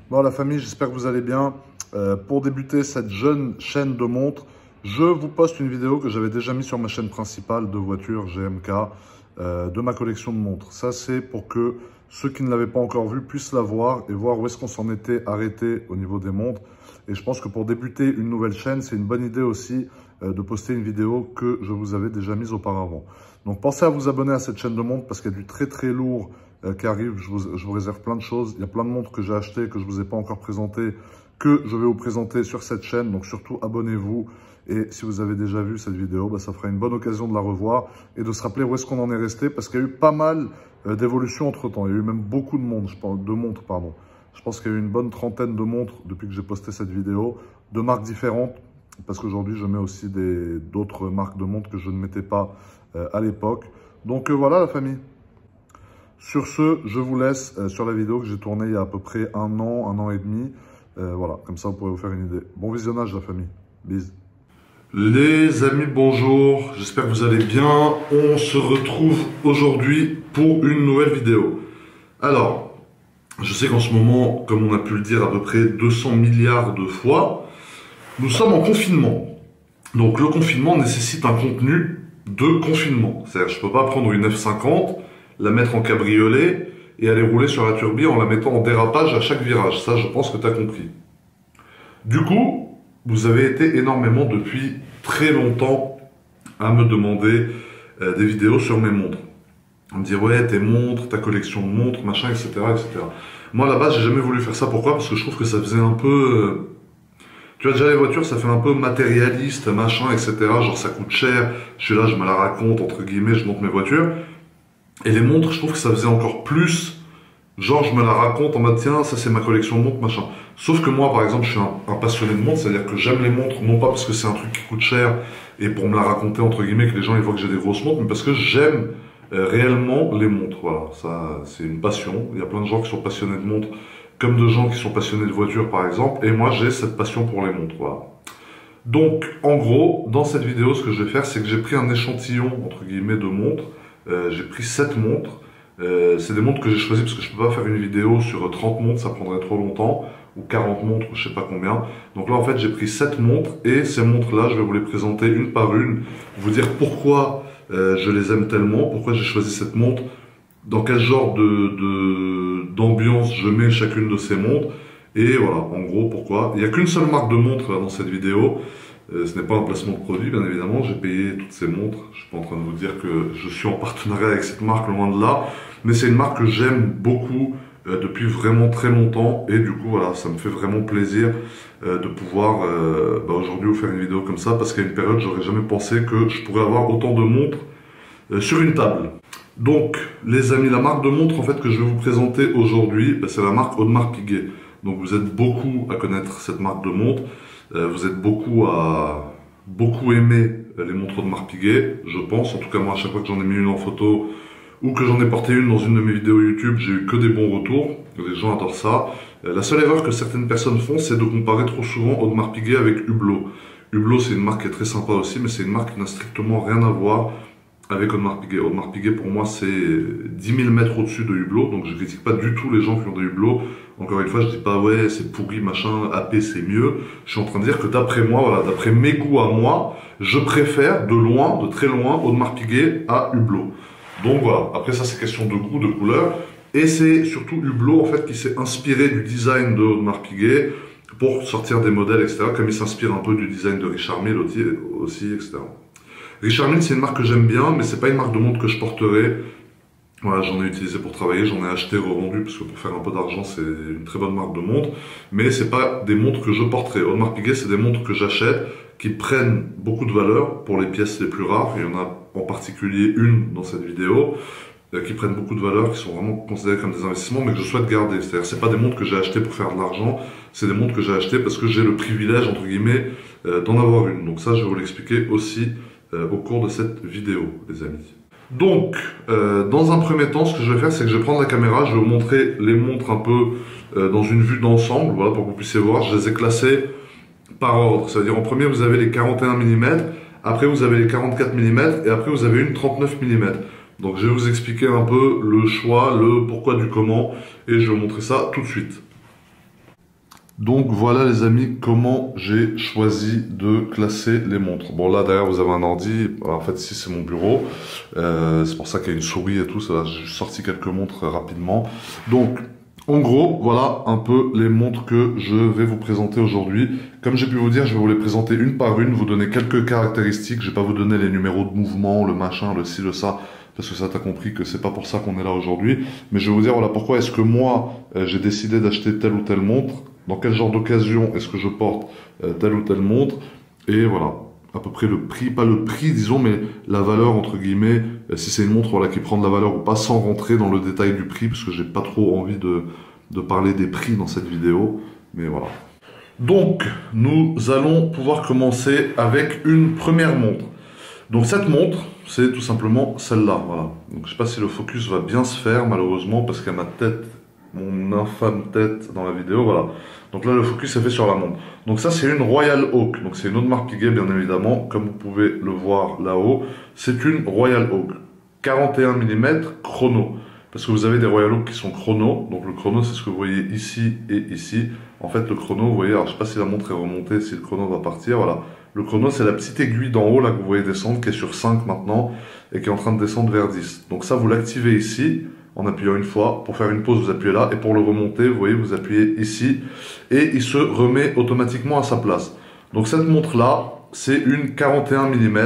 Bon la famille, j'espère que vous allez bien. Pour débuter cette jeune chaîne de montres, je vous poste une vidéo que j'avais déjà mise sur ma chaîne principale de voitures GMK, de ma collection de montres. Ça c'est pour que ceux qui ne l'avaient pas encore vue puissent la voir et voir où est-ce qu'on s'en était arrêté au niveau des montres. Et je pense que pour débuter une nouvelle chaîne, c'est une bonne idée aussi de poster une vidéo que je vous avais déjà mise auparavant. Donc pensez à vous abonner à cette chaîne de montres parce qu'il y a du très lourd qui arrive. Je vous réserve plein de choses. Il y a plein de montres que j'ai achetées, que je ne vous ai pas encore présentées, que je vais vous présenter sur cette chaîne. Donc surtout abonnez-vous. Et si vous avez déjà vu cette vidéo, ça fera une bonne occasion de la revoir et de se rappeler où est-ce qu'on en est resté. Parce qu'il y a eu pas mal d'évolutions entre temps. Il y a eu même beaucoup de montres, Je pense qu'il y a eu une bonne trentaine de montres depuis que j'ai posté cette vidéo, de marques différentes. Parce qu'aujourd'hui, je mets aussi d'autres marques de montres que je ne mettais pas à l'époque. Donc voilà la famille. Sur ce, je vous laisse sur la vidéo que j'ai tournée il y a à peu près un an et demi. Voilà, comme ça vous pourrez vous faire une idée. Bon visionnage la famille. Bisous. Les amis, bonjour. J'espère que vous allez bien. On se retrouve aujourd'hui pour une nouvelle vidéo. Alors, je sais qu'en ce moment, comme on a pu le dire à peu près 200 milliards de fois, nous sommes en confinement. Donc le confinement nécessite un contenu de confinement. C'est-à-dire je ne peux pas prendre une F50, la mettre en cabriolet et aller rouler sur la turbine en la mettant en dérapage à chaque virage. Ça, je pense que tu as compris. Du coup, vous avez été énormément depuis très longtemps à me demander des vidéos sur mes montres. On me dit ouais, tes montres, ta collection de montres, machin, etc. etc. Moi, à la base, j'ai jamais voulu faire ça. Pourquoi? Parce que je trouve que ça faisait un peu... Tu vois, déjà les voitures, ça fait un peu matérialiste, machin, etc. Genre ça coûte cher, je suis là, je me la raconte, entre guillemets, je monte mes voitures. Et les montres, je trouve que ça faisait encore plus, genre je me la raconte en mode tiens, ça c'est ma collection de montres, machin. Sauf que moi, par exemple, je suis un passionné de montres, c'est-à-dire que j'aime les montres, non pas parce que c'est un truc qui coûte cher et pour me la raconter, entre guillemets, que les gens ils voient que j'ai des grosses montres, mais parce que j'aime réellement les montres. Voilà, ça c'est une passion. Il y a plein de gens qui sont passionnés de montres, comme de gens qui sont passionnés de voitures par exemple, et moi j'ai cette passion pour les montres, voilà. Donc en gros, dans cette vidéo, ce que je vais faire, c'est que j'ai pris un échantillon, entre guillemets, de montres, j'ai pris 7 montres, c'est des montres que j'ai choisies parce que je peux pas faire une vidéo sur 30 montres, ça prendrait trop longtemps, ou 40 montres, je sais pas combien. Donc là en fait j'ai pris 7 montres, et ces montres là, je vais vous les présenter une par une, vous dire pourquoi je les aime tellement, pourquoi j'ai choisi cette montre, dans quel genre d'ambiance je mets chacune de ces montres, et voilà, en gros, pourquoi. Il n'y a qu'une seule marque de montre dans cette vidéo, ce n'est pas un placement de produit, bien évidemment, j'ai payé toutes ces montres, je suis pas en train de vous dire que je suis en partenariat avec cette marque, loin de là, mais c'est une marque que j'aime beaucoup depuis vraiment très longtemps, et du coup, voilà, ça me fait vraiment plaisir de pouvoir aujourd'hui vous faire une vidéo comme ça, parce qu'à une période, j'aurais jamais pensé que je pourrais avoir autant de montres sur une table. Donc, les amis, la marque de montre en fait que je vais vous présenter aujourd'hui, c'est la marque Audemars Piguet. Donc, vous êtes beaucoup à connaître cette marque de montre. Vous êtes beaucoup à aimer les montres Audemars Piguet, je pense. En tout cas, moi, à chaque fois que j'en ai mis une en photo ou que j'en ai porté une dans une de mes vidéos YouTube, j'ai eu que des bons retours. Les gens adorent ça. La seule erreur que certaines personnes font, c'est de comparer trop souvent Audemars Piguet avec Hublot. Hublot, c'est une marque qui est très sympa aussi, mais c'est une marque qui n'a strictement rien à voir avec Audemars Piguet. Audemars Piguet, pour moi, c'est 10 000 mètres au-dessus de Hublot, donc je critique pas du tout les gens qui ont des Hublot. Encore une fois, je dis pas ouais, c'est pourri, machin, AP c'est mieux. Je suis en train de dire que d'après moi, voilà, d'après mes goûts à moi, je préfère de loin, de très loin, Audemars Piguet à Hublot. Donc voilà, après ça c'est question de goût, de couleur, et c'est surtout Hublot en fait qui s'est inspiré du design de Audemars Piguet pour sortir des modèles, etc. Comme il s'inspire un peu du design de Richard Mille aussi, etc. Richard Mille, c'est une marque que j'aime bien, mais c'est pas une marque de montre que je porterai. Voilà, j'en ai utilisé pour travailler, j'en ai acheté, revendu, parce que pour faire un peu d'argent, c'est une très bonne marque de montre. Mais c'est pas des montres que je porterai. Audemars Piguet, c'est des montres que j'achète, qui prennent beaucoup de valeur pour les pièces les plus rares. Il y en a en particulier une dans cette vidéo, qui prennent beaucoup de valeur, qui sont vraiment considérées comme des investissements, mais que je souhaite garder. C'est-à-dire, c'est pas des montres que j'ai achetées pour faire de l'argent, c'est des montres que j'ai achetées parce que j'ai le privilège, entre guillemets, d'en avoir une. Donc ça, je vais vous l'expliquer aussi au cours de cette vidéo, les amis. Donc, dans un premier temps, ce que je vais faire, c'est que je vais prendre la caméra, je vais vous montrer les montres un peu dans une vue d'ensemble, voilà, pour que vous puissiez voir. Je les ai classées par ordre, c'est-à-dire en premier, vous avez les 41 mm, après vous avez les 44 mm, et après vous avez une 39 mm. Donc je vais vous expliquer un peu le choix, le pourquoi du comment, et je vais vous montrer ça tout de suite. Donc voilà les amis, comment j'ai choisi de classer les montres. Bon là derrière vous avez un ordi, en fait ici c'est mon bureau, c'est pour ça qu'il y a une souris et tout, j'ai sorti quelques montres rapidement. Donc en gros voilà un peu les montres que je vais vous présenter aujourd'hui. Comme j'ai pu vous dire, je vais vous les présenter une par une, vous donner quelques caractéristiques, je vais pas vous donner les numéros de mouvement, le machin, le ci, le ça, parce que ça t'as compris que c'est pas pour ça qu'on est là aujourd'hui. Mais je vais vous dire voilà pourquoi est-ce que moi j'ai décidé d'acheter telle ou telle montre. Dans quel genre d'occasion est-ce que je porte telle ou telle montre, et voilà, à peu près le prix, pas le prix disons, mais la valeur entre guillemets, si c'est une montre voilà, qui prend de la valeur ou pas, sans rentrer dans le détail du prix, parce que j'ai pas trop envie de parler des prix dans cette vidéo, mais voilà. Donc, nous allons pouvoir commencer avec une première montre. Donc cette montre, c'est tout simplement celle-là, voilà. Donc je sais pas si le focus va bien se faire, malheureusement, parce qu'il y a ma tête, mon infâme tête dans la vidéo, voilà. Donc là, le focus est fait sur la montre. Donc ça, c'est une Royal Oak. Donc c'est une Audemars Piguet, bien évidemment. Comme vous pouvez le voir là-haut, c'est une Royal Oak. 41 mm chrono. Parce que vous avez des Royal Oak qui sont chrono. Donc le chrono, c'est ce que vous voyez ici et ici. En fait, le chrono, vous voyez, alors je sais pas si la montre est remontée, si le chrono va partir, voilà. Le chrono, c'est la petite aiguille d'en haut, là, que vous voyez descendre, qui est sur 5 maintenant, et qui est en train de descendre vers 10. Donc ça, vous l'activez ici, en appuyant une fois. Pour faire une pause, vous appuyez là. Et pour le remonter, vous voyez, vous appuyez ici. Et il se remet automatiquement à sa place. Donc cette montre-là, c'est une 41 mm.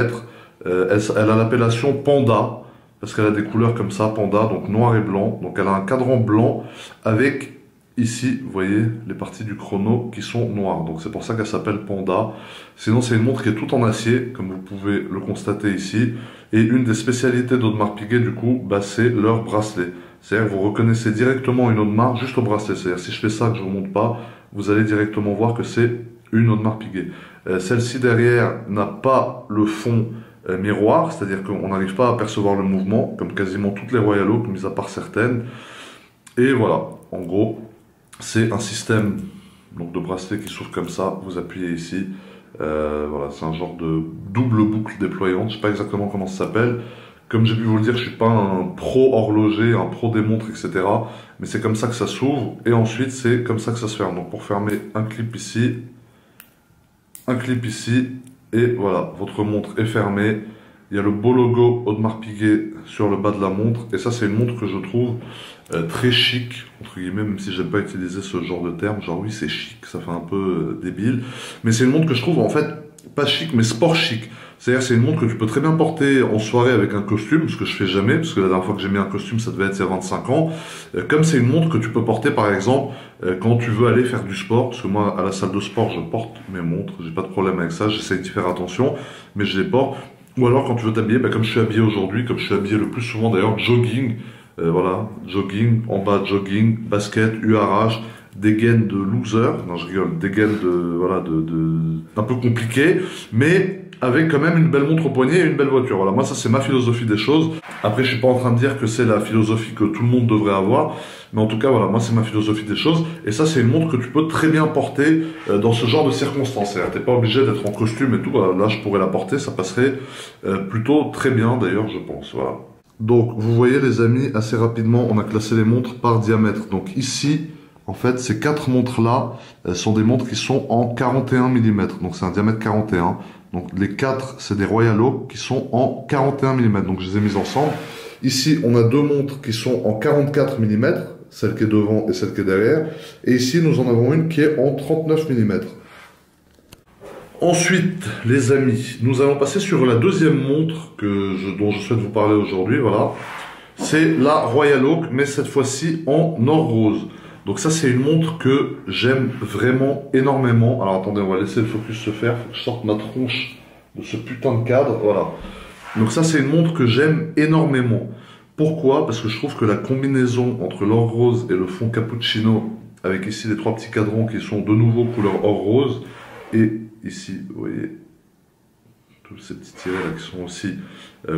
Elle a l'appellation Panda. Parce qu'elle a des couleurs comme ça, Panda, donc noir et blanc. Donc elle a un cadran blanc avec, ici, vous voyez, les parties du chrono qui sont noires. Donc c'est pour ça qu'elle s'appelle Panda. Sinon, c'est une montre qui est toute en acier, comme vous pouvez le constater ici. Et une des spécialités d'Audemars Piguet, du coup, bah, c'est leur bracelet. C'est-à-dire que vous reconnaissez directement une Audemars juste au bracelet. C'est-à-dire si je fais ça, que je ne vous montre pas, vous allez directement voir que c'est une Audemars Piguet. Celle-ci derrière n'a pas le fond miroir, c'est-à-dire qu'on n'arrive pas à percevoir le mouvement, comme quasiment toutes les Royal Oak, mis à part certaines. Et voilà, en gros, c'est un système donc, de bracelet qui s'ouvre comme ça, vous appuyez ici. Voilà, c'est un genre de double boucle déployante, je ne sais pas exactement comment ça s'appelle. Comme j'ai pu vous le dire, je ne suis pas un pro horloger, un pro des montres, etc. Mais c'est comme ça que ça s'ouvre, et ensuite c'est comme ça que ça se ferme. Donc pour fermer, un clip ici, et voilà, votre montre est fermée. Il y a le beau logo Audemars Piguet sur le bas de la montre, et ça c'est une montre que je trouve très chic, entre guillemets, même si j'aime pas utiliser ce genre de terme, genre oui c'est chic, ça fait un peu débile, mais c'est une montre que je trouve en fait pas chic mais sport chic. C'est-à-dire c'est une montre que tu peux très bien porter en soirée avec un costume, ce que je fais jamais, parce que la dernière fois que j'ai mis un costume ça devait être il y a 25 ans. Comme c'est une montre que tu peux porter par exemple quand tu veux aller faire du sport, parce que moi à la salle de sport je porte mes montres, j'ai pas de problème avec ça, j'essaie d'y faire attention, mais je les porte. Ou alors quand tu veux t'habiller, comme je suis habillé aujourd'hui, comme je suis habillé le plus souvent d'ailleurs, jogging, voilà, jogging, en bas jogging, basket, URH, des gaines de loser, non je rigole, des gaines de, voilà, un peu compliquées, mais avec quand même une belle montre au poignet et une belle voiture. Voilà, moi ça c'est ma philosophie des choses. Après je suis pas en train de dire que c'est la philosophie que tout le monde devrait avoir, mais en tout cas voilà, moi c'est ma philosophie des choses, et ça c'est une montre que tu peux très bien porter dans ce genre de circonstances. T'es pas obligé d'être en costume et tout, voilà, là je pourrais la porter, ça passerait plutôt très bien d'ailleurs je pense, voilà. Donc vous voyez les amis, assez rapidement on a classé les montres par diamètre. Donc ici, en fait ces 4 montres là sont des montres qui sont en 41 mm, donc c'est un diamètre 41. Donc les 4 c'est des Royal Oak qui sont en 41 mm, donc je les ai mises ensemble. Ici on a 2 montres qui sont en 44 mm, celle qui est devant et celle qui est derrière. Et ici nous en avons une qui est en 39 mm. Ensuite, les amis, nous allons passer sur la deuxième montre dont je souhaite vous parler aujourd'hui, voilà. C'est la Royal Oak, mais cette fois-ci en or rose. Donc ça, c'est une montre que j'aime vraiment énormément. Alors attendez, on va laisser le focus se faire, faut que je sorte ma tronche de ce putain de cadre, voilà. Donc ça, c'est une montre que j'aime énormément. Pourquoi? Parce que je trouve que la combinaison entre l'or rose et le fond cappuccino, avec ici les 3 petits cadrans qui sont de nouveau couleur or rose, et ici, vous voyez, tous ces petits tirets là qui sont aussi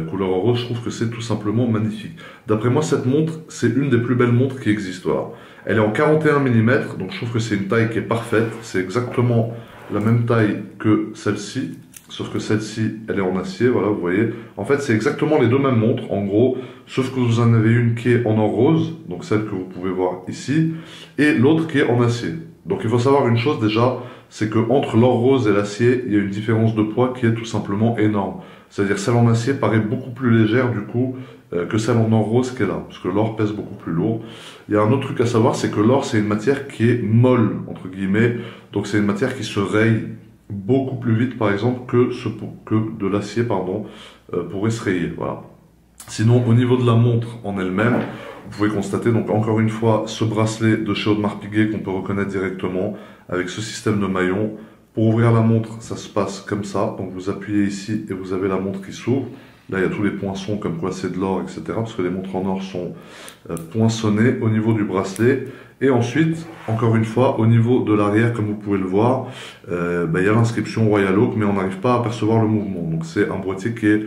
couleur rose, je trouve que c'est tout simplement magnifique. D'après moi, cette montre, c'est une des plus belles montres qui existent. Voilà. Elle est en 41 mm, donc je trouve que c'est une taille qui est parfaite. C'est exactement la même taille que celle-ci, sauf que celle-ci, elle est en acier, voilà, vous voyez. En fait, c'est exactement les deux mêmes montres, en gros, sauf que vous en avez une qui est en or rose, donc celle que vous pouvez voir ici, et l'autre qui est en acier. Donc il faut savoir une chose déjà, c'est que entre l'or rose et l'acier, il y a une différence de poids qui est tout simplement énorme. C'est-à-dire celle en acier paraît beaucoup plus légère du coup que celle en or rose qui est là, parce que l'or pèse beaucoup plus lourd. Il y a un autre truc à savoir, c'est que l'or c'est une matière qui est molle, entre guillemets, donc c'est une matière qui se raye beaucoup plus vite par exemple que de l'acier pardon, pourrait se rayer. Voilà. Sinon au niveau de la montre en elle-même, vous pouvez constater donc encore une fois ce bracelet de chez Audemars Piguet qu'on peut reconnaître directement avec ce système de maillon. Pour ouvrir la montre, ça se passe comme ça. Donc vous appuyez ici et vous avez la montre qui s'ouvre. Là, il y a tous les poinçons comme quoi c'est de l'or, etc. Parce que les montres en or sont poinçonnées au niveau du bracelet. Et ensuite, encore une fois, au niveau de l'arrière, comme vous pouvez le voir, il y a l'inscription Royal Oak, mais on n'arrive pas à apercevoir le mouvement. Donc c'est un boîtier qui est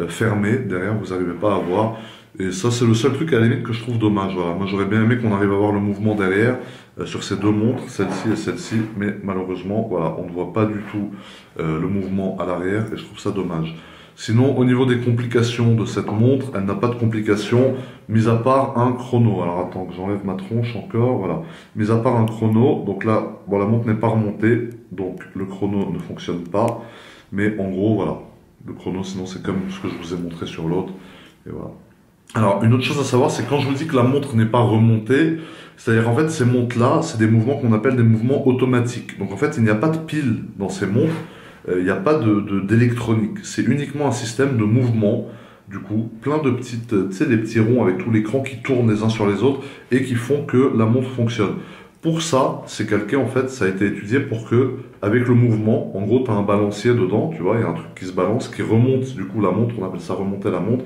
fermé. Derrière, vous n'arrivez pas à voir. Et ça, c'est le seul truc à la limite que je trouve dommage. Voilà. Moi, j'aurais bien aimé qu'on arrive à voir le mouvement derrière sur ces deux montres, celle-ci et celle-ci. Mais malheureusement, voilà, on ne voit pas du tout le mouvement à l'arrière et je trouve ça dommage. Sinon, au niveau des complications de cette montre, elle n'a pas de complications, mis à part un chrono. Alors, attends que j'enlève ma tronche encore, voilà. Mis à part un chrono, donc là, bon, la montre n'est pas remontée, donc le chrono ne fonctionne pas. Mais en gros, voilà, le chrono, sinon c'est comme ce que je vous ai montré sur l'autre. Et voilà. Alors, une autre chose à savoir, c'est quand je vous dis que la montre n'est pas remontée, c'est-à-dire en fait, ces montres-là, c'est des mouvements qu'on appelle des mouvements automatiques. Donc en fait, il n'y a pas de pile dans ces montres, il n'y a pas d'électronique. C'est uniquement un système de mouvement, du coup, plein de petites, tu sais, des petits ronds avec tout l'écran qui tournent les uns sur les autres et qui font que la montre fonctionne. Pour ça, c'est calqué, en fait, ça a été étudié pour que, avec le mouvement, en gros, tu as un balancier dedans, tu vois, il y a un truc qui se balance, qui remonte, du coup, la montre, on appelle ça remonter la montre.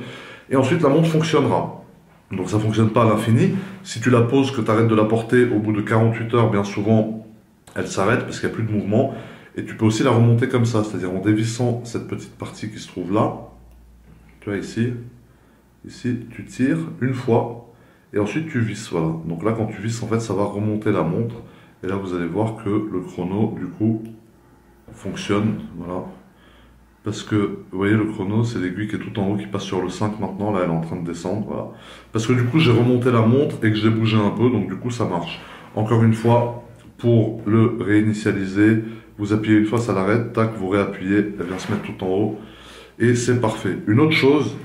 Et ensuite, la montre fonctionnera. Donc, ça ne fonctionne pas à l'infini. Si tu la poses, que tu arrêtes de la porter, au bout de 48 heures, bien souvent, elle s'arrête parce qu'il n'y a plus de mouvement. Et tu peux aussi la remonter comme ça, c'est-à-dire en dévissant cette petite partie qui se trouve là. Tu vois, ici, tu tires une fois, et ensuite tu visses, voilà. Donc là, quand tu visses, en fait, ça va remonter la montre. Et là, vous allez voir que le chrono, du coup, fonctionne, voilà. Parce que, vous voyez, le chrono, c'est l'aiguille qui est tout en haut, qui passe sur le 5 maintenant. Là, elle est en train de descendre, voilà. Parce que du coup, j'ai remonté la montre et que j'ai bougé un peu, donc du coup, ça marche. Encore une fois, pour le réinitialiser, vous appuyez une fois, ça l'arrête, tac, vous réappuyez, elle vient se mettre tout en haut. Et c'est parfait. Une autre chose,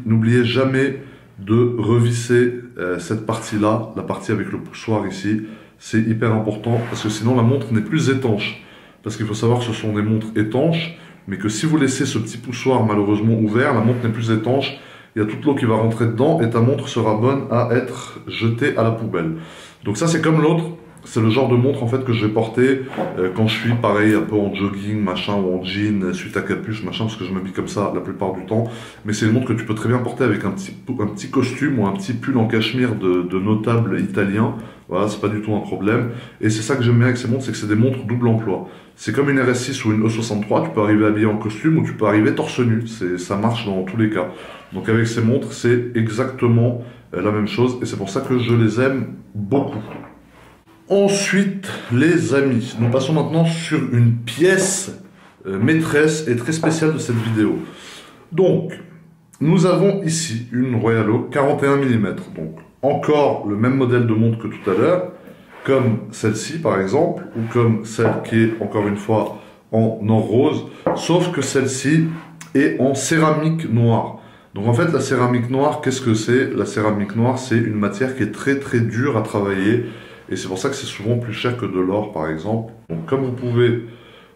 n'oubliez jamais de revisser cette partie-là, la partie avec le poussoir ici. C'est hyper important, parce que sinon, la montre n'est plus étanche. Parce qu'il faut savoir que ce sont des montres étanches, mais que si vous laissez ce petit poussoir malheureusement ouvert, la montre n'est plus étanche, il y a toute l'eau qui va rentrer dedans et ta montre sera bonne à être jetée à la poubelle. Donc ça c'est comme l'autre, c'est le genre de montre en fait que je vais porter quand je suis pareil un peu en jogging, machin, ou en jean, suite à capuche, machin, parce que je m'habille comme ça la plupart du temps. Mais c'est une montre que tu peux très bien porter avec un petit costume ou un petit pull en cachemire de notable italien. Voilà, c'est pas du tout un problème. Et c'est ça que j'aime bien avec ces montres, c'est que c'est des montres double emploi. C'est comme une RS6 ou une E63, tu peux arriver habillé en costume ou tu peux arriver torse nu. Ça marche dans tous les cas. Donc avec ces montres, c'est exactement la même chose et c'est pour ça que je les aime beaucoup. Ensuite, les amis, nous passons maintenant sur une pièce maîtresse et très spéciale de cette vidéo. Donc, nous avons ici une Royal Oak 41 mm. Donc, encore le même modèle de montre que tout à l'heure, comme celle-ci par exemple, ou comme celle qui est encore une fois en or rose, sauf que celle-ci est en céramique noire. Donc en fait la céramique noire, qu'est-ce que c'est? La céramique noire, c'est une matière qui est très très dure à travailler, et c'est pour ça que c'est souvent plus cher que de l'or par exemple. Donc comme vous pouvez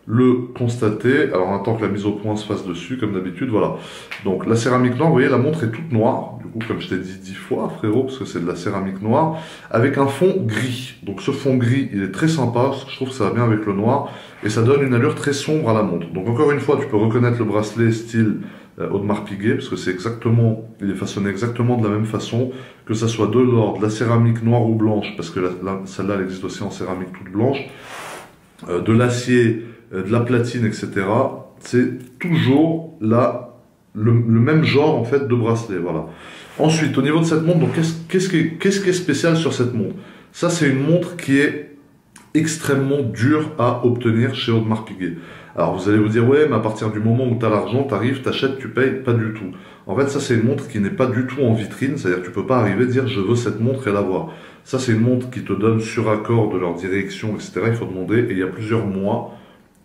le constater, alors on attend que la mise au point se fasse dessus comme d'habitude, voilà. Donc la céramique noire, vous voyez la montre est toute noire, du coup comme je t'ai dit 10 fois frérot, parce que c'est de la céramique noire, avec un fond gris. Donc ce fond gris il est très sympa, parce que je trouve que ça va bien avec le noir, et ça donne une allure très sombre à la montre. Donc encore une fois tu peux reconnaître le bracelet style Audemars Piguet, parce que c'est exactement, il est façonné exactement de la même façon, que ça soit de l'or, de la céramique noire ou blanche, parce que celle-là elle existe aussi en céramique toute blanche, de l'acier, de la platine, etc. C'est toujours le même genre en fait de bracelet, voilà. Ensuite, au niveau de cette montre, donc qu'est-ce qui est spécial sur cette montre? Ça, c'est une montre qui est extrêmement dure à obtenir chez Audemars Piguet. Alors vous allez vous dire, ouais, mais à partir du moment où tu as l'argent, tu arrives, tu achètes, tu payes, pas du tout. En fait, ça c'est une montre qui n'est pas du tout en vitrine, c'est-à-dire que tu peux pas arriver et dire, je veux cette montre et l'avoir. Ça, c'est une montre qui te donne sur accord de leur direction, etc. Il faut demander, et il y a plusieurs mois,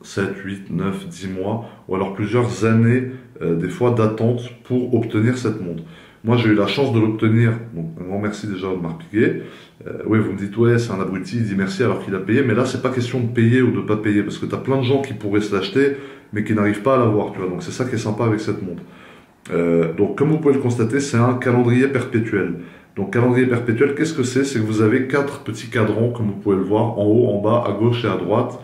7, 8, 9, 10 mois, ou alors plusieurs années, des fois, d'attente pour obtenir cette montre. Moi, j'ai eu la chance de l'obtenir, donc un grand merci déjà à Audemars Piguet. Oui, vous me dites, ouais, c'est un abruti, il dit merci alors qu'il a payé, mais là, c'est pas question de payer ou de pas payer, parce que tu as plein de gens qui pourraient se l'acheter, mais qui n'arrivent pas à l'avoir, tu vois. Donc, c'est ça qui est sympa avec cette montre. Donc, comme vous pouvez le constater, c'est un calendrier perpétuel. Donc, calendrier perpétuel, qu'est-ce que c'est? C'est que vous avez 4 petits cadrans, comme vous pouvez le voir, en haut, en bas, à gauche et à droite.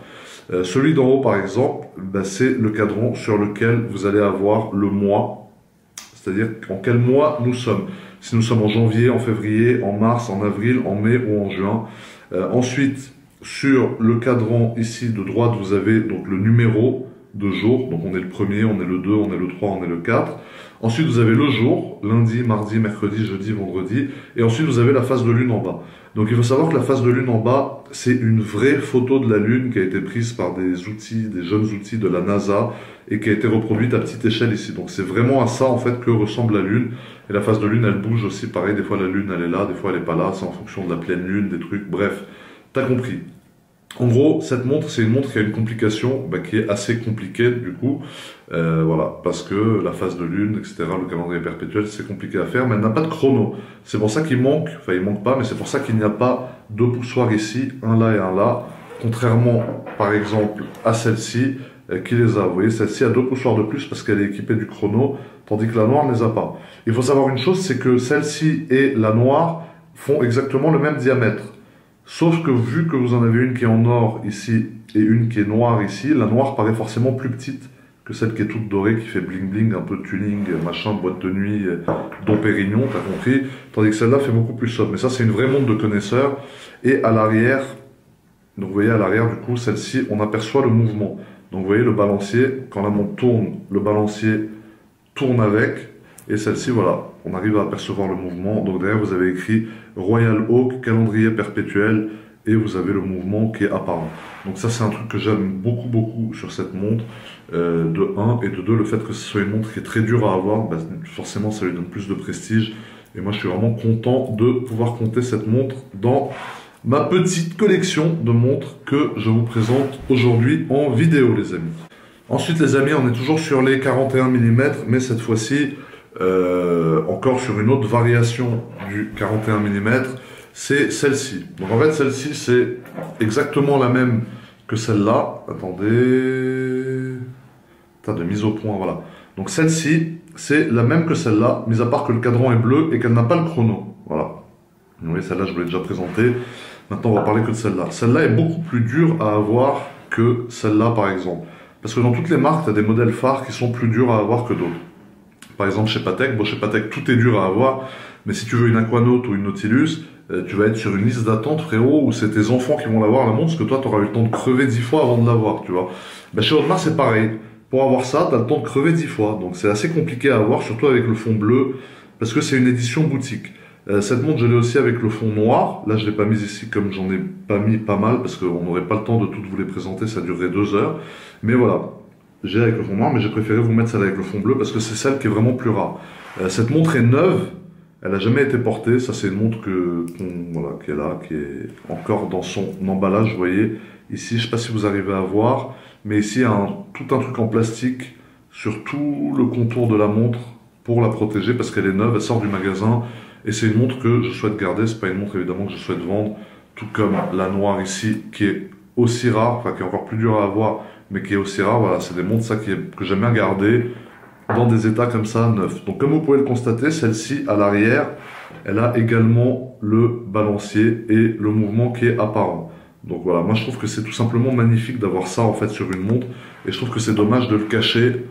Celui d'en haut, par exemple, bah, c'est le cadran sur lequel vous allez avoir le mois, c'est-à-dire en quel mois nous sommes. Si nous sommes en janvier, en février, en mars, en avril, en mai ou en juin. Ensuite, sur le cadran ici de droite, vous avez donc le numéro de jour. Donc on est le 1er, on est le 2, on est le 3, on est le 4. Ensuite, vous avez le jour, lundi, mardi, mercredi, jeudi, vendredi. Et ensuite, vous avez la phase de lune en bas. Donc il faut savoir que la phase de lune en bas, c'est une vraie photo de la lune qui a été prise par des outils, des jeunes outils de la NASA et qui a été reproduite à petite échelle ici. Donc c'est vraiment à ça en fait que ressemble la lune. Et la phase de lune, elle bouge aussi pareil. Des fois la lune, elle est là, des fois elle est pas là. C'est en fonction de la pleine lune, des trucs. Bref, t'as compris. En gros, cette montre, c'est une montre qui a une complication qui est assez compliquée du coup, voilà, parce que la phase de lune, etc., le calendrier perpétuel, c'est compliqué à faire, mais elle n'a pas de chrono. C'est pour ça qu'il manque, enfin il manque pas, mais c'est pour ça qu'il n'y a pas deux poussoirs ici, un là et un là, contrairement par exemple à celle-ci, qui les a. Vous voyez, celle-ci a deux poussoirs de plus parce qu'elle est équipée du chrono, tandis que la noire ne les a pas. Il faut savoir une chose, c'est que celle-ci et la noire font exactement le même diamètre. Sauf que vu que vous en avez une qui est en or ici et une qui est noire ici, la noire paraît forcément plus petite que celle qui est toute dorée, qui fait bling bling, un peu de tuning, machin, boîte de nuit, Dom Pérignon, t'as compris, tandis que celle-là fait beaucoup plus sobre. Mais ça, c'est une vraie montre de connaisseur. Et à l'arrière, donc vous voyez à l'arrière du coup, celle-ci, on aperçoit le mouvement. Donc vous voyez le balancier, quand la montre tourne, le balancier tourne avec. Et celle-ci, voilà, on arrive à apercevoir le mouvement. Donc derrière, vous avez écrit Royal Oak, calendrier perpétuel, et vous avez le mouvement qui est apparent. Donc ça, c'est un truc que j'aime beaucoup, beaucoup sur cette montre, de 1, et de 2, le fait que ce soit une montre qui est très dure à avoir, forcément, ça lui donne plus de prestige. Et moi, je suis vraiment content de pouvoir compter cette montre dans ma petite collection de montres que je vous présente aujourd'hui en vidéo, les amis. Ensuite, les amis, on est toujours sur les 41 mm, mais cette fois-ci, encore sur une autre variation du 41 mm, c'est celle-ci. Donc en fait celle-ci c'est exactement la même que celle-là. Attendez, de mise au point, voilà. Donc celle-ci c'est la même que celle-là, mis à part que le cadran est bleu et qu'elle n'a pas le chrono. Voilà. Vous voyez, celle-là je vous l'ai déjà présentée. Maintenant on va parler que de celle-là. Celle-là est beaucoup plus dure à avoir que celle-là par exemple. Parce que dans toutes les marques, tu as des modèles phares qui sont plus durs à avoir que d'autres. Par exemple chez Patek, bon chez Patek tout est dur à avoir, mais si tu veux une Aquanaut ou une Nautilus, tu vas être sur une liste d'attente frérot, où c'est tes enfants qui vont l'avoir la montre, parce que toi tu auras eu le temps de crever 10 fois avant de l'avoir, tu vois. Chez Audemars c'est pareil, pour avoir ça, tu as le temps de crever 10 fois, donc c'est assez compliqué à avoir, surtout avec le fond bleu, parce que c'est une édition boutique. Cette montre je l'ai aussi avec le fond noir, là je l'ai pas mise ici comme j'en ai pas mis pas mal, parce qu'on n'aurait pas le temps de toutes vous les présenter, ça durerait 2 heures, mais voilà. J'ai avec le fond noir, mais j'ai préféré vous mettre celle avec le fond bleu parce que c'est celle qui est vraiment plus rare. Cette montre est neuve, elle n'a jamais été portée. Ça, c'est une montre voilà, qui est là, qui est encore dans son emballage. Vous voyez, ici, je ne sais pas si vous arrivez à voir, mais ici, il y a tout un truc en plastique sur tout le contour de la montre pour la protéger parce qu'elle est neuve, elle sort du magasin et c'est une montre que je souhaite garder. C'est pas une montre évidemment que je souhaite vendre, tout comme la noire ici qui est aussi rare, enfin qui est encore plus dure à avoir, mais qui est aussi rare. Voilà, c'est des montres ça que j'aime bien garder dans des états comme ça neufs. Donc comme vous pouvez le constater, celle-ci à l'arrière, elle a également le balancier et le mouvement qui est apparent. Donc voilà, moi je trouve que c'est tout simplement magnifique d'avoir ça en fait sur une montre, et je trouve que c'est dommage de le cacher,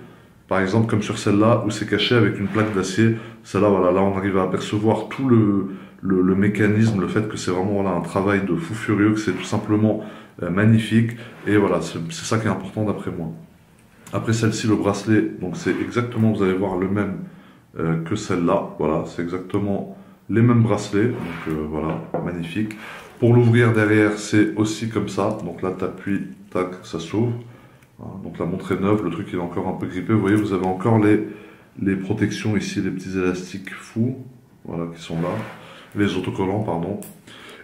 par exemple comme sur celle-là où c'est caché avec une plaque d'acier. Celle-là, voilà, là on arrive à apercevoir tout le mécanisme, le fait que c'est vraiment voilà, un travail de fou furieux, que c'est tout simplement magnifique, et voilà, c'est ça qui est important d'après moi. Après celle-ci, le bracelet, donc c'est exactement, vous allez voir, le même que celle-là, voilà, c'est exactement les mêmes bracelets, donc voilà, magnifique. Pour l'ouvrir derrière, c'est aussi comme ça, donc là t'appuies, tac, ça s'ouvre, voilà, donc la montre est neuve, le truc il est encore un peu grippé, vous voyez, vous avez encore les protections ici, les petits élastiques fous, voilà, qui sont là, les autocollants, pardon.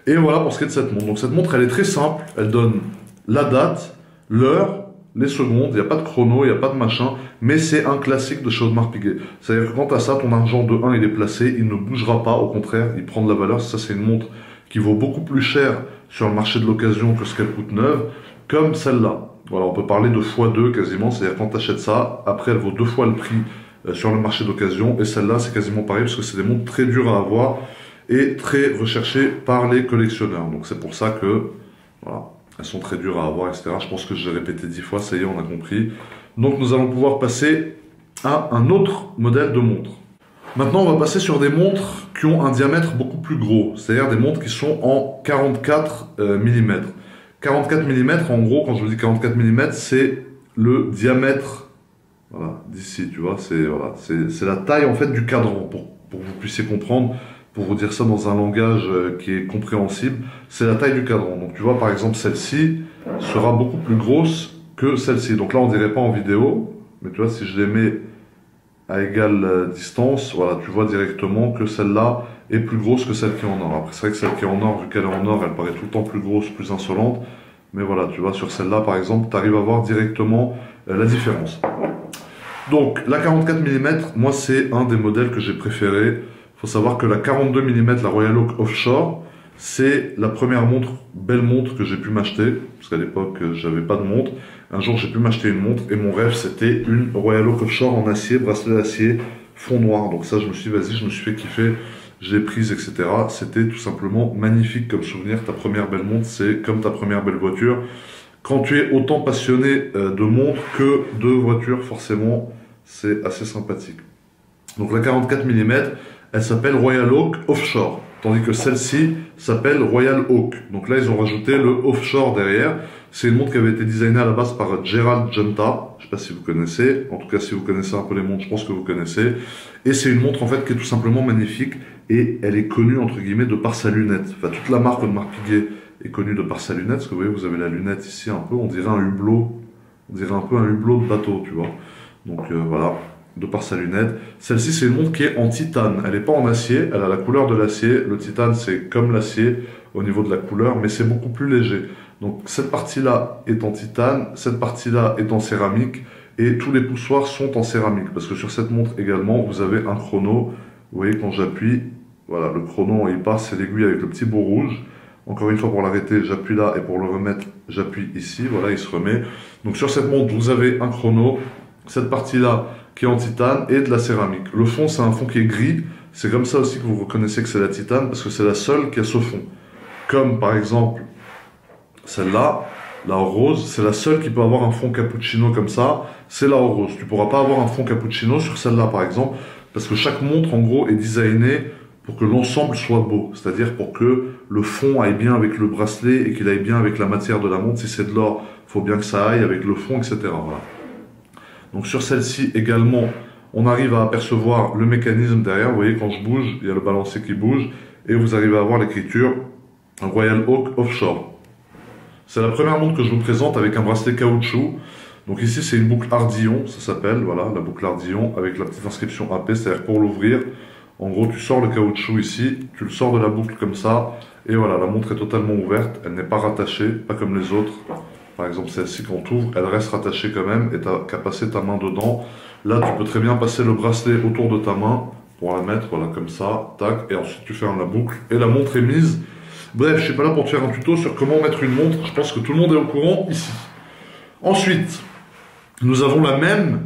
Et voilà pour ce qui est de cette montre. Donc cette montre, elle est très simple. Elle donne la date, l'heure, les secondes. Il n'y a pas de chrono, il n'y a pas de machin. Mais c'est un classique de chez Audemars Piguet. C'est-à-dire que quant à ça, ton argent de 1, il est placé. Il ne bougera pas. Au contraire, il prend de la valeur. Ça, c'est une montre qui vaut beaucoup plus cher sur le marché de l'occasion que ce qu'elle coûte neuve. Comme celle-là. Voilà, on peut parler de x2 quasiment. C'est-à-dire quand tu achètes ça, après, elle vaut 2 fois le prix sur le marché d'occasion. Et celle-là, c'est quasiment pareil parce que c'est des montres très dures à avoir et très recherchées par les collectionneurs. Donc c'est pour ça que, voilà, elles sont très dures à avoir, etc. Je pense que je l'ai répété 10 fois, ça y est, on a compris. Donc nous allons pouvoir passer à un autre modèle de montre. Maintenant, on va passer sur des montres qui ont un diamètre beaucoup plus gros, c'est-à-dire des montres qui sont en 44 mm. 44 mm, en gros, quand je vous dis 44 mm, c'est le diamètre, voilà, d'ici, tu vois, c'est voilà, la taille en fait du cadran, pour que vous puissiez comprendre. Pour vous dire ça dans un langage qui est compréhensible, c'est la taille du cadran. Donc tu vois, par exemple, celle-ci sera beaucoup plus grosse que celle-ci. Donc là, on dirait pas en vidéo, mais tu vois, si je les mets à égale distance, voilà, tu vois directement que celle-là est plus grosse que celle qui est en or. Après, c'est vrai que celle qui est en or, vu qu'elle est en or, elle paraît tout le temps plus grosse, plus insolente. Mais voilà, tu vois, sur celle-là, par exemple, tu arrives à voir directement la différence. Donc, la 44 mm, moi, c'est un des modèles que j'ai préféré. Il faut savoir que la 42 mm, la Royal Oak Offshore, c'est la première belle montre que j'ai pu m'acheter, parce qu'à l'époque, j'avais pas de montre. Un jour, j'ai pu m'acheter une montre, et mon rêve, c'était une Royal Oak Offshore en acier, bracelet d'acier, fond noir. Donc ça, je me suis dit, vas-y, je me suis fait kiffer, je l'ai prise, etc. C'était tout simplement magnifique comme souvenir. Ta première belle montre, c'est comme ta première belle voiture. Quand tu es autant passionné de montres que de voitures, forcément, c'est assez sympathique. Donc la 44 mm, elle s'appelle Royal Oak Offshore, tandis que celle-ci s'appelle Royal Oak. Donc là, ils ont rajouté le Offshore derrière. C'est une montre qui avait été designée à la base par Gerald Genta. Je ne sais pas si vous connaissez. En tout cas, si vous connaissez un peu les montres, je pense que vous connaissez. Et c'est une montre en fait qui est tout simplement magnifique et elle est connue entre guillemets de par sa lunette. Enfin, toute la marque Audemars Piguet est connue de par sa lunette. Parce que vous voyez, vous avez la lunette ici un peu. On dirait un hublot. On dirait un peu un hublot de bateau, tu vois. Donc voilà. De par sa lunette. Celle-ci, c'est une montre qui est en titane. Elle n'est pas en acier, elle a la couleur de l'acier. Le titane, c'est comme l'acier au niveau de la couleur, mais c'est beaucoup plus léger. Donc cette partie-là est en titane, cette partie-là est en céramique, et tous les poussoirs sont en céramique. Parce que sur cette montre également, vous avez un chrono. Vous voyez, quand j'appuie, voilà, le chrono, il passe, c'est l'aiguille avec le petit bout rouge. Encore une fois, pour l'arrêter, j'appuie là, et pour le remettre, j'appuie ici. Voilà, il se remet. Donc sur cette montre, vous avez un chrono. Cette partie-là, qui est en titane et de la céramique. Le fond, c'est un fond qui est gris. C'est comme ça aussi que vous reconnaissez que c'est la titane, parce que c'est la seule qui a ce fond. Comme par exemple, celle-là, la rose, c'est la seule qui peut avoir un fond cappuccino comme ça, c'est la rose. Tu ne pourras pas avoir un fond cappuccino sur celle-là, par exemple, parce que chaque montre, en gros, est designée pour que l'ensemble soit beau. C'est-à-dire pour que le fond aille bien avec le bracelet et qu'il aille bien avec la matière de la montre. Si c'est de l'or, il faut bien que ça aille avec le fond, etc. Voilà. Donc sur celle-ci également, on arrive à apercevoir le mécanisme derrière. Vous voyez, quand je bouge, il y a le balancier qui bouge. Et vous arrivez à voir l'écriture Royal Oak Offshore. C'est la première montre que je vous présente avec un bracelet caoutchouc. Donc ici, c'est une boucle Ardillon, ça s'appelle. Voilà, la boucle Ardillon avec la petite inscription AP, c'est-à-dire pour l'ouvrir. En gros, tu sors le caoutchouc ici, tu le sors de la boucle comme ça. Et voilà, la montre est totalement ouverte. Elle n'est pas rattachée, pas comme les autres. Par exemple, celle-ci, quand tu ouvres, elle reste rattachée quand même et tu n'as qu'à passer ta main dedans. Là, tu peux très bien passer le bracelet autour de ta main pour la mettre, voilà, comme ça, tac, et ensuite tu fermes la boucle et la montre est mise. Bref, je ne suis pas là pour te faire un tuto sur comment mettre une montre, je pense que tout le monde est au courant ici. Ensuite, nous avons la même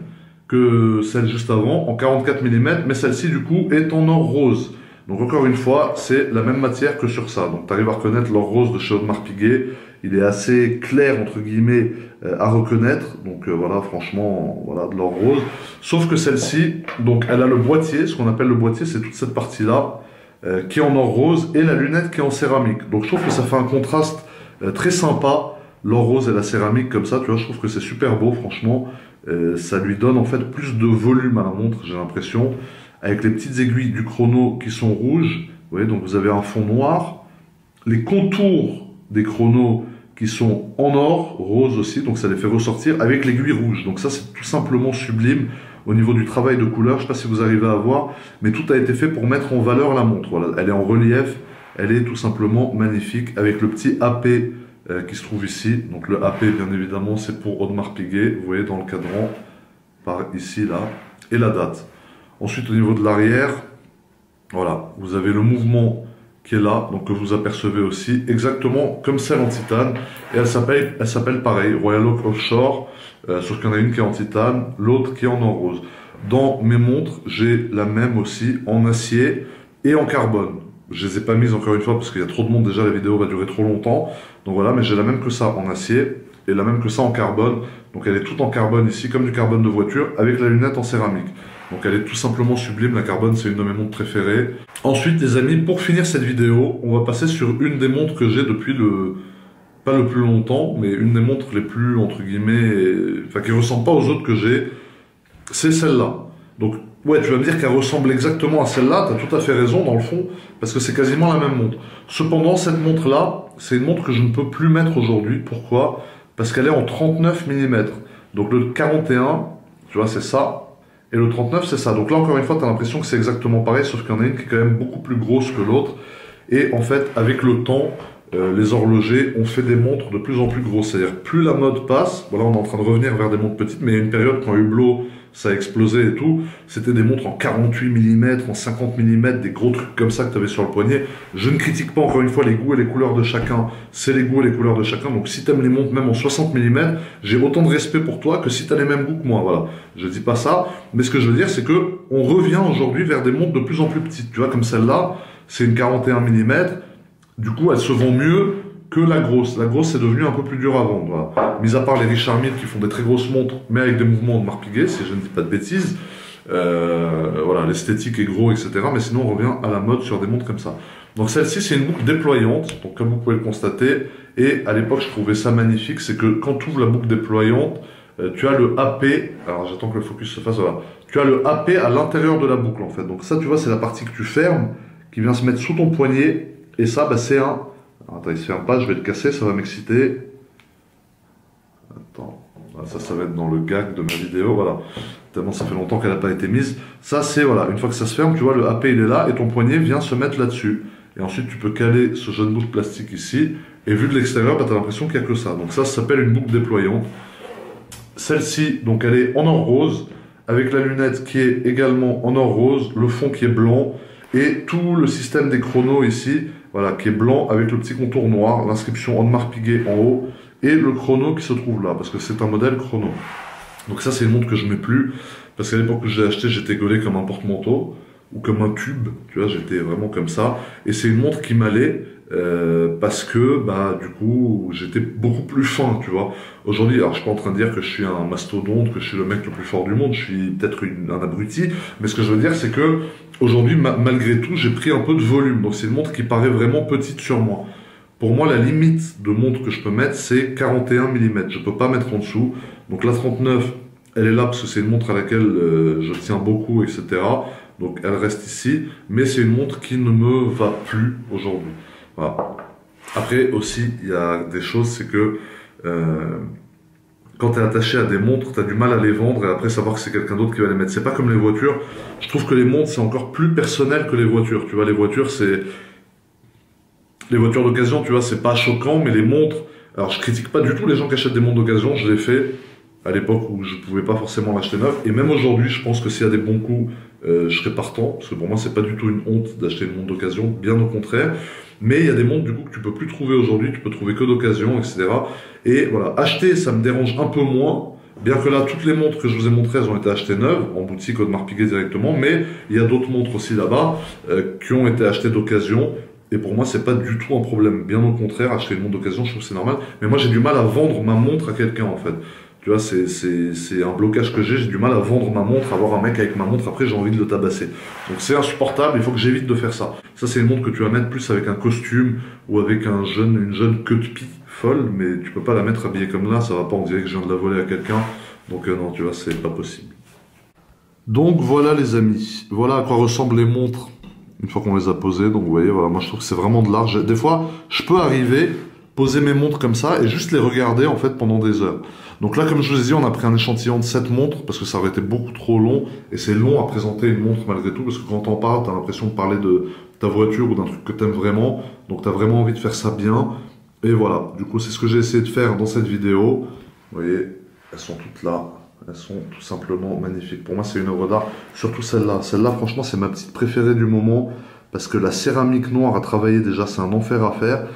que celle juste avant, en 44 mm, mais celle-ci, du coup, est en or rose. Donc encore une fois, c'est la même matière que sur ça. Donc tu arrives à reconnaître l'or rose de chez Audemars Piguet. Il est assez clair, entre guillemets, à reconnaître. Donc voilà, franchement, voilà, de l'or rose. Sauf que celle-ci, donc elle a le boîtier. Ce qu'on appelle le boîtier, c'est toute cette partie-là qui est en or rose et la lunette qui est en céramique. Donc je trouve que ça fait un contraste très sympa, l'or rose et la céramique comme ça. Tu vois, je trouve que c'est super beau, franchement. Ça lui donne en fait plus de volume à la montre, j'ai l'impression. Avec les petites aiguilles du chrono qui sont rouges. Vous voyez, donc vous avez un fond noir. Les contours des chronos qui sont en or, rose aussi, donc ça les fait ressortir avec l'aiguille rouge. Donc ça, c'est tout simplement sublime au niveau du travail de couleur. Je ne sais pas si vous arrivez à voir, mais tout a été fait pour mettre en valeur la montre. Voilà, elle est en relief elle est tout simplement magnifique avec le petit AP qui se trouve ici. Donc le AP, bien évidemment, c'est pour Audemars Piguet. Vous voyez dans le cadran, par ici, là, et la date. Ensuite, au niveau de l'arrière, voilà, vous avez le mouvement qui est là, donc que vous apercevez aussi, exactement comme celle en titane. Et elle s'appelle pareil, Royal Oak Offshore, sauf qu'il y en a une qui est en titane, l'autre qui est en or rose. Dans mes montres, j'ai la même aussi en acier et en carbone. Je les ai pas mises encore une fois parce qu'il y a trop de monde déjà, la vidéo va durer trop longtemps. Donc voilà, mais j'ai la même que ça en acier et la même que ça en carbone. Donc elle est toute en carbone ici, comme du carbone de voiture, avec la lunette en céramique. Donc elle est tout simplement sublime, la carbone c'est une de mes montres préférées. Ensuite les amis, pour finir cette vidéo, on va passer sur une des montres que j'ai depuis pas le plus longtemps, mais une des montres les plus, entre guillemets, enfin qui ne ressemble pas aux autres que j'ai, c'est celle-là. Donc ouais, tu vas me dire qu'elle ressemble exactement à celle-là, tu as tout à fait raison dans le fond, parce que c'est quasiment la même montre. Cependant, cette montre-là, c'est une montre que je ne peux plus mettre aujourd'hui. Pourquoi? Parce qu'elle est en 39 mm. Donc le 41, tu vois, c'est ça. Et le 39, c'est ça. Donc là, encore une fois, tu as l'impression que c'est exactement pareil, sauf qu'il y en a une qui est quand même beaucoup plus grosse que l'autre. Et en fait, avec le temps, les horlogers ont fait des montres de plus en plus grosses. C'est-à-dire, plus la mode passe, voilà, on est en train de revenir vers des montres petites, mais il y a une période, quand Hublot, ça a explosé et tout, c'était des montres en 48 mm, en 50 mm, des gros trucs comme ça que tu avais sur le poignet. Je ne critique pas, encore une fois, les goûts et les couleurs de chacun. C'est les goûts et les couleurs de chacun. Donc si tu aimes les montres même en 60 mm, j'ai autant de respect pour toi que si tu as les mêmes goûts que moi. Voilà, je dis pas ça, mais ce que je veux dire, c'est que on revient aujourd'hui vers des montres de plus en plus petites. Tu vois, comme celle-là, c'est une 41 mm. Du coup, elle se vend mieux que la grosse. La grosse, c'est devenu un peu plus dur à vendre. Voilà. Mis à part les Richard Mille qui font des très grosses montres, mais avec des mouvements Audemars Piguet, si je ne dis pas de bêtises. Voilà, l'esthétique est gros, etc. Mais sinon, on revient à la mode sur des montres comme ça. Donc celle-ci, c'est une boucle déployante, donc comme vous pouvez le constater. Et à l'époque, je trouvais ça magnifique. C'est que quand tu ouvres la boucle déployante, tu as le AP. Alors j'attends que le focus se fasse. Voilà. Tu as le AP à l'intérieur de la boucle, en fait. Donc ça, tu vois, c'est la partie que tu fermes, qui vient se mettre sous ton poignet. Et ça, bah, c'est un... Alors, attends, il se ferme pas, je vais le casser, ça va m'exciter. Attends, ça va être dans le gag de ma vidéo, voilà. Tellement ça fait longtemps qu'elle n'a pas été mise. Ça, c'est, voilà, une fois que ça se ferme, tu vois, le AP, il est là, et ton poignet vient se mettre là-dessus. Et ensuite, tu peux caler ce jeune bout de plastique ici, et vu de l'extérieur, bah, tu as l'impression qu'il n'y a que ça. Donc ça s'appelle une boucle déployante. Celle-ci, donc, elle est en or rose, avec la lunette qui est également en or rose, le fond qui est blanc, et tout le système des chronos ici, voilà, qui est blanc avec le petit contour noir, l'inscription Audemars Piguet en haut, et le chrono qui se trouve là, parce que c'est un modèle chrono. Donc ça, c'est une montre que je mets plus, parce qu'à l'époque où je l'ai acheté, j'étais gaulé comme un porte-manteau, ou comme un tube, tu vois, j'étais vraiment comme ça, et c'est une montre qui m'allait, parce que, bah, du coup, j'étais beaucoup plus fin, tu vois. Aujourd'hui, alors je suis pas en train de dire que je suis un mastodonte, que je suis le mec le plus fort du monde, je suis peut-être un abruti, mais ce que je veux dire, c'est que aujourd'hui, malgré tout, j'ai pris un peu de volume, donc c'est une montre qui paraît vraiment petite sur moi. Pour moi, la limite de montre que je peux mettre, c'est 41 mm, je peux pas mettre en dessous, donc la 39, elle est là parce que c'est une montre à laquelle je tiens beaucoup, etc. Donc elle reste ici, mais c'est une montre qui ne me va plus aujourd'hui. Voilà. Après aussi, il y a des choses, c'est que quand tu es attaché à des montres, tu as du mal à les vendre et après savoir que c'est quelqu'un d'autre qui va les mettre. C'est pas comme les voitures. Je trouve que les montres, c'est encore plus personnel que les voitures. Tu vois, les voitures, c'est... Les voitures d'occasion, tu vois, c'est pas choquant, mais les montres... Alors, je critique pas du tout les gens qui achètent des montres d'occasion. Je l'ai fait à l'époque où je pouvais pas forcément l'acheter neuf. Et même aujourd'hui, je pense que s'il y a des bons coups, je serais partant. Parce que pour moi, c'est pas du tout une honte d'acheter une montre d'occasion. Bien au contraire. Mais il y a des montres du coup que tu peux plus trouver aujourd'hui, tu peux trouver que d'occasion, etc. Et voilà, acheter, ça me dérange un peu moins, bien que là, toutes les montres que je vous ai montrées, elles ont été achetées neuves, en boutique Audemars Piguet directement, mais il y a d'autres montres aussi là-bas qui ont été achetées d'occasion. Et pour moi, c'est pas du tout un problème. Bien au contraire, acheter une montre d'occasion, je trouve que c'est normal. Mais moi, j'ai du mal à vendre ma montre à quelqu'un, en fait. Tu vois, c'est un blocage que j'ai du mal à vendre ma montre, à voir un mec avec ma montre, après j'ai envie de le tabasser. Donc c'est insupportable, il faut que j'évite de faire ça. Ça c'est une montre que tu vas mettre plus avec un costume ou avec une jeune queue de pie folle, mais tu peux pas la mettre habillée comme là, ça va pas, on dirait que je viens de la voler à quelqu'un. Donc non, tu vois, c'est pas possible. Donc voilà les amis, voilà à quoi ressemblent les montres une fois qu'on les a posées. Donc vous voyez, voilà, moi je trouve que c'est vraiment de l'art. Des fois, je peux arriver, poser mes montres comme ça et juste les regarder en fait pendant des heures. Donc là, comme je vous ai dit, on a pris un échantillon de 7 montres parce que ça aurait été beaucoup trop long et c'est long à présenter une montre malgré tout parce que quand on parle, tu as l'impression de parler ta voiture ou d'un truc que tu aimes vraiment. Donc tu as vraiment envie de faire ça bien. Et voilà, du coup c'est ce que j'ai essayé de faire dans cette vidéo. Vous voyez, elles sont toutes là. Elles sont tout simplement magnifiques. Pour moi c'est une œuvre d'art, surtout celle-là. Celle-là franchement c'est ma petite préférée du moment. Parce que la céramique noire à travailler déjà c'est un enfer à faire.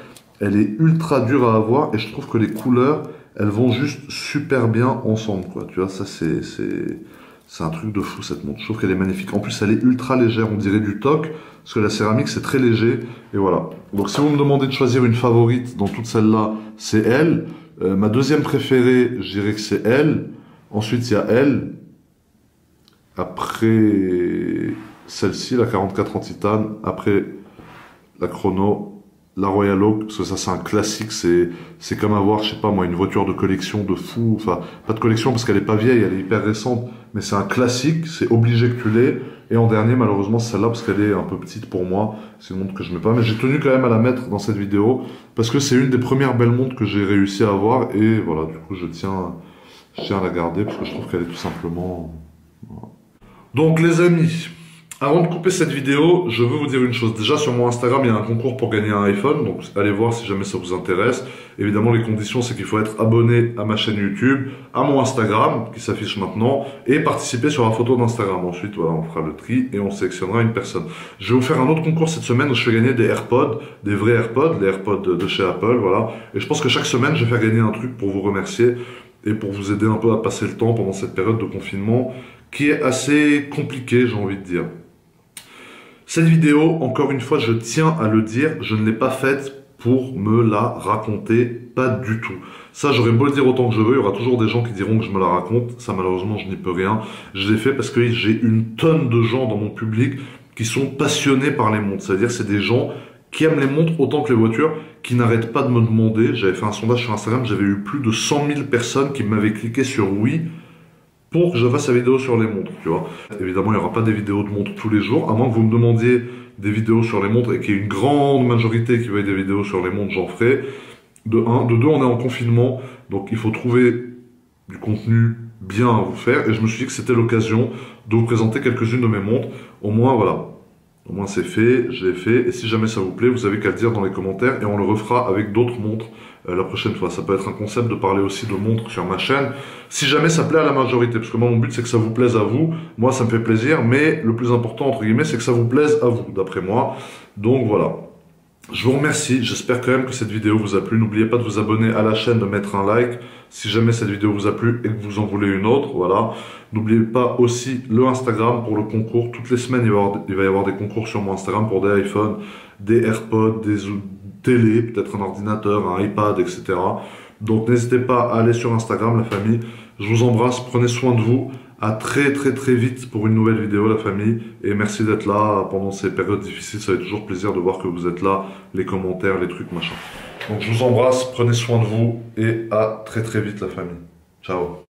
Elle est ultra dure à avoir et je trouve que les couleurs, elles vont juste super bien ensemble, quoi. Tu vois, ça c'est un truc de fou cette montre. Je trouve qu'elle est magnifique. En plus, elle est ultra légère, on dirait du toc, parce que la céramique c'est très léger. Et voilà. Donc si vous me demandez de choisir une favorite dans toutes celles-là, c'est elle. Ma deuxième préférée, je dirais que c'est elle. Ensuite, il y a elle. Après celle-ci, la 44 en titane. Après la chrono. La Royal Oak, parce que ça c'est un classique, c'est comme avoir, je sais pas moi, une voiture de collection de fou, enfin, pas de collection parce qu'elle est pas vieille, elle est hyper récente, mais c'est un classique, c'est obligé que tu l'aies. Et en dernier, malheureusement, c'est celle-là parce qu'elle est un peu petite pour moi, c'est une montre que je mets pas, mais j'ai tenu quand même à la mettre dans cette vidéo, parce que c'est une des premières belles montres que j'ai réussi à avoir, et voilà, du coup, je tiens à la garder, parce que je trouve qu'elle est tout simplement... Voilà. Donc les amis, avant de couper cette vidéo, je veux vous dire une chose. Déjà, sur mon Instagram, il y a un concours pour gagner un iPhone. Donc, allez voir si jamais ça vous intéresse. Évidemment, les conditions, c'est qu'il faut être abonné à ma chaîne YouTube, à mon Instagram, qui s'affiche maintenant, et participer sur la photo d'Instagram. Ensuite, voilà, on fera le tri et on sélectionnera une personne. Je vais vous faire un autre concours cette semaine où je fais gagner des AirPods, des vrais AirPods, les AirPods de chez Apple, voilà. Et je pense que chaque semaine, je vais faire gagner un truc pour vous remercier et pour vous aider un peu à passer le temps pendant cette période de confinement qui est assez compliquée, j'ai envie de dire. Cette vidéo, encore une fois, je tiens à le dire, je ne l'ai pas faite pour me la raconter, pas du tout. Ça, j'aurais beau le dire autant que je veux, il y aura toujours des gens qui diront que je me la raconte. Ça, malheureusement, je n'y peux rien. Je l'ai fait parce que j'ai une tonne de gens dans mon public qui sont passionnés par les montres. C'est-à-dire, c'est des gens qui aiment les montres autant que les voitures, qui n'arrêtent pas de me demander. J'avais fait un sondage sur Instagram, j'avais eu plus de 100 000 personnes qui m'avaient cliqué sur oui pour que je fasse la vidéo sur les montres, tu vois. Évidemment, il n'y aura pas des vidéos de montres tous les jours, à moins que vous me demandiez des vidéos sur les montres et qu'il y ait une grande majorité qui veuille des vidéos sur les montres, j'en ferai. De un. De deux, on est en confinement, donc il faut trouver du contenu bien à vous faire. Et je me suis dit que c'était l'occasion de vous présenter quelques-unes de mes montres. Au moins, voilà. Au moins, c'est fait, je l'ai fait. Et si jamais ça vous plaît, vous avez qu'à le dire dans les commentaires et on le refera avec d'autres montres la prochaine fois. Ça peut être un concept de parler aussi de montres sur ma chaîne. Si jamais ça plaît à la majorité, parce que moi, mon but, c'est que ça vous plaise à vous. Moi, ça me fait plaisir, mais le plus important, entre guillemets, c'est que ça vous plaise à vous, d'après moi. Donc, voilà. Je vous remercie, j'espère quand même que cette vidéo vous a plu. N'oubliez pas de vous abonner à la chaîne, de mettre un like si jamais cette vidéo vous a plu et que vous en voulez une autre. Voilà. N'oubliez pas aussi le Instagram pour le concours. Toutes les semaines, il va y avoir des concours sur mon Instagram pour des iPhones, des AirPods, des télé, peut-être un ordinateur, un iPad, etc. Donc n'hésitez pas à aller sur Instagram, la famille. Je vous embrasse, prenez soin de vous. À très vite pour une nouvelle vidéo, la famille. Et merci d'être là pendant ces périodes difficiles. Ça fait toujours plaisir de voir que vous êtes là, les commentaires, les trucs, machin. Donc je vous embrasse, prenez soin de vous et à très vite, la famille. Ciao.